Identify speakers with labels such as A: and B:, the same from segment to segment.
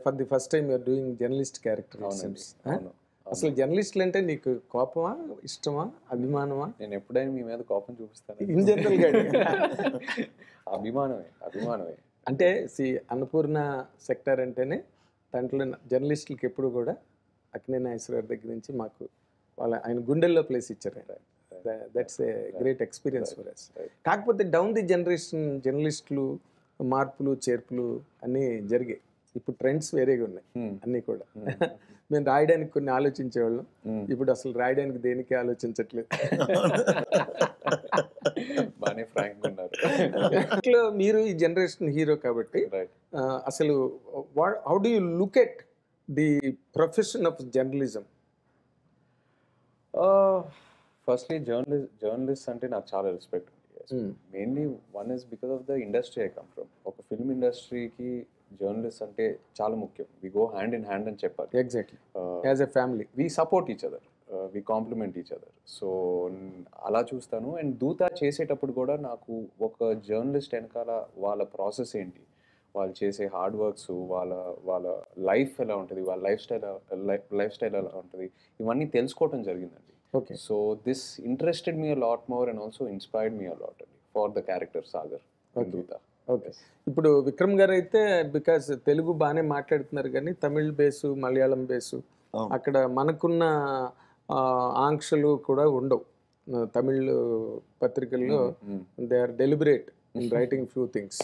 A: For the first time you're doing journalist character.
B: అవునండి. అవును.
A: అసలు జర్నలిస్టులు అంటే నీకు కోపమా, ఇష్టమా, అభిమానమా?
B: నేను ఎప్పుడైనా మీ మీద కోపం చూపిస్తాను.
A: ఇన్ జనరల్గా
B: అభిమానమే.
A: అంటే అన్నపూర్ణ సెక్టర్ అంటేనే దాంట్లో జర్నలిస్టులకి ఎప్పుడు కూడా అక్కినేని నాగేశ్వరరావు దగ్గర నుంచి మాకు ఆయన గుండెల్లో ప్లేస్ ఇచ్చారు. That's a great experience for us. కాకపోతే డౌన్ ది జనరేషన్ జర్నలిస్టులు మార్పులు చేర్పులు అన్నీ జరిగాయి. ఇప్పుడు ట్రెండ్స్ వేరేగా ఉన్నాయి అన్నీ కూడా. మేము రాయడానికి కొన్ని ఆలోచించేవాళ్ళం, ఇప్పుడు అసలు రాయడానికి దేనికి ఆలోచించట్లేదు.
B: బాగానే ఫ్రాంక్ ఉన్నారు.
A: మీరు ఈ జనరేషన్ హీరో కాబట్టి అసలు how do you look at the profession of journalism?
B: Firstly journalist అంటే నాకు చాలా respect. Mainly one is because of the industry I come from. ఒక ఫిల్మ్ ఇండస్ట్రీకి జర్నలిస్ట్ అంటే చాలా ముఖ్యం. We go hand in hand అని చెప్పాలి.
A: Exactly. As a family
B: we support each other, we complement each other. So అలా చూస్తాను. And దూత చేసేటప్పుడు కూడా నాకు ఒక జర్నలిస్ట్ వెనకాల వాళ్ళ ప్రాసెస్ ఏంటి, వాళ్ళు చేసే హార్డ్ వర్క్స్, వాళ్ళ లైఫ్ ఎలా ఉంటుంది, వాళ్ళ లైఫ్ స్టైల్ ఎలా ఉంటుంది, ఇవన్నీ తెలుసుకోవటం జరిగిందండి.
A: Okay.
B: So this interested me a lot more and also inspired me a lot అండి ఫర్ ద క్యారెక్టర్ సాగర్ దూత.
A: ఓకే. ఇప్పుడు విక్రమ్ గారు అయితే బికాస్ తెలుగు బాగానే మాట్లాడుతున్నారు కానీ తమిళ్ బేసు, మలయాళం బేసు, అక్కడ మనకున్న ఆంక్షలు కూడా ఉండవు. తమిళ్ పత్రికల్లో they are deliberate in writing few things.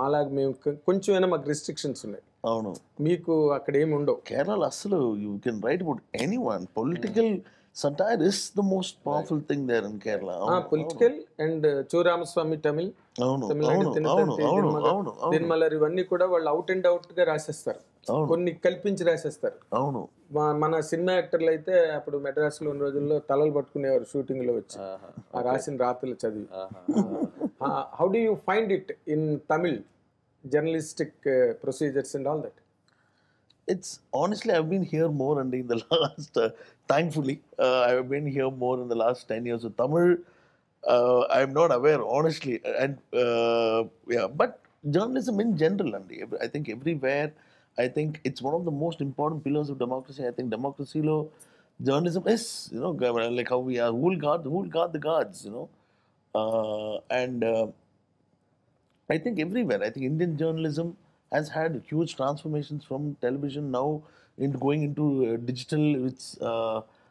A: మాలాగా మేము కొంచెమైనా మాకు రిస్ట్రిక్షన్స్ ఉన్నాయి.
C: అవును,
A: మీకు అక్కడ ఏమి ఉండవు.
C: కేరళ అసలు you can write about anyone. Political satire is the most powerful thing there in Kerala.
A: Political and చోరామస్వామి Tamil, దిన్మలర్ ఇవన్నీ కూడా వాళ్ళు అవుట్ అండ్ అవుట్ గా రాసేస్తారు, కొన్ని కల్పించి రాసేస్తారు.
C: అవును,
A: మన సినిమా యాక్టర్లు అయితే అప్పుడు మెడ్రాస్ లో ఉన్న రోజుల్లో తలలు పట్టుకునేవారు షూటింగ్ లో వచ్చి ఆ రాసిన రాత్రులు చదివి. How do you find it in Tamil journalistic procedures and all that?
C: It's honestly, I've been here more and in the last, thankfully, I've been here more in the last 10 years. So Tamil, I'm not aware, honestly. And yeah, but journalism in general, and I think everywhere, I think it's one of the most important pillars of democracy. I think democracy law, journalism is, like how we are, who will guard the guards, and I think everywhere, I think Indian journalism has had huge transformations from television now into going into digital. It's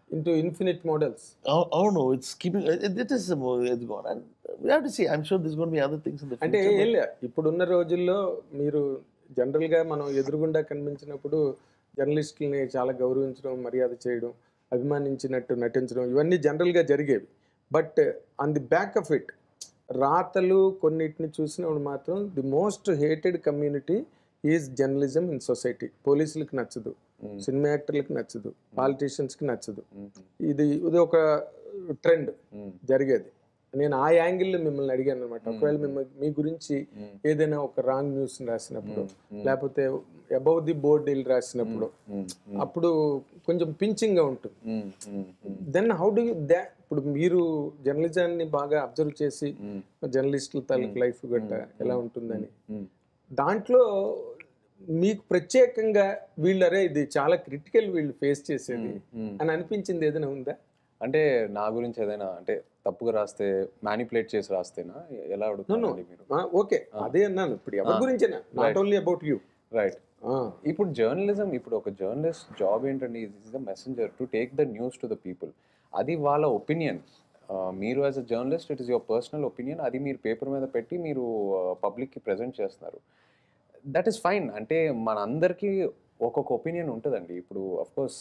A: into infinite models.
C: Oh no, it's keeping it is it's gone, and we have to see. I'm sure there's going to be other things in the future.
A: అంటే ఇప్పుడున్న రోజుల్లో మీరు జనరల్గా మనం ఎదురుగుండా కనిపించినప్పుడు జర్నలిస్టులని చాలా గౌరవించడం, మర్యాద చేయడం, అభిమానించినట్టు నటించడం ఇవన్నీ జనరల్గా జరిగేవి. But on the back of it రాతలు కొన్నిటిని చూసినప్పుడు మాత్రం the most hated community is journalism in society. పోలీసులకు నచ్చదు, సినిమా యాక్టర్లకు నచ్చదు, పాలిటీషియన్స్కి నచ్చదు. ఇది ఒక ట్రెండ్ జరిగేది. నేను ఆ యాంగిల్లో మిమ్మల్ని అడిగాను అనమాట. ఒకవేళ మీ గురించి ఏదైనా ఒక రాంగ్ న్యూస్ రాసినప్పుడు, లేకపోతే అబౌవ్ ది బోర్డ్ రాసినప్పుడు, అప్పుడు కొంచెం పించింగ్ గా ఉంటుంది. దెన్ హౌ డు యూ ఇప్పుడు మీరు జర్నలిజాన్ని బాగా అబ్జర్వ్ చేసి జర్నలిస్టుల తాలూకు లైఫ్ గట్ట ఎలా ఉంటుందని, దాంట్లో మీకు ప్రత్యేకంగా వీళ్ళరే ఇది చాలా క్రిటికల్ వీళ్ళు ఫేస్ చేసేది అని అనిపించింది ఏదైనా ఉందా?
B: అంటే నా గురించి ఏదైనా అంటే తప్పుగా రాస్తే, మ్యానిపులేట్ చేసి రాస్తేనా ఎలా అడుగుతున్నారు మీరు?
A: ఓకే, అదే అన్నాను. ఇప్పుడు ఎవరి గురించేనా, not only about you.
B: Right. ఇప్పుడు జర్నలిజం, ఇప్పుడు ఒక జర్నలిస్ట్ జాబ్ ఏంటంటే is the messenger to take the news to the people. అది వాళ్ళ ఒపీనియన్. మీరు as a journalist it is your personal opinion. అది మీరు పేపర్ మీద పెట్టి మీరు పబ్లిక్కి ప్రజెంట్ చేస్తున్నారు. That is fine. అంటే మన అందరికీ ఒక్కొక్క ఒపీనియన్ ఉంటుందండి. ఇప్పుడు అఫ్కోర్స్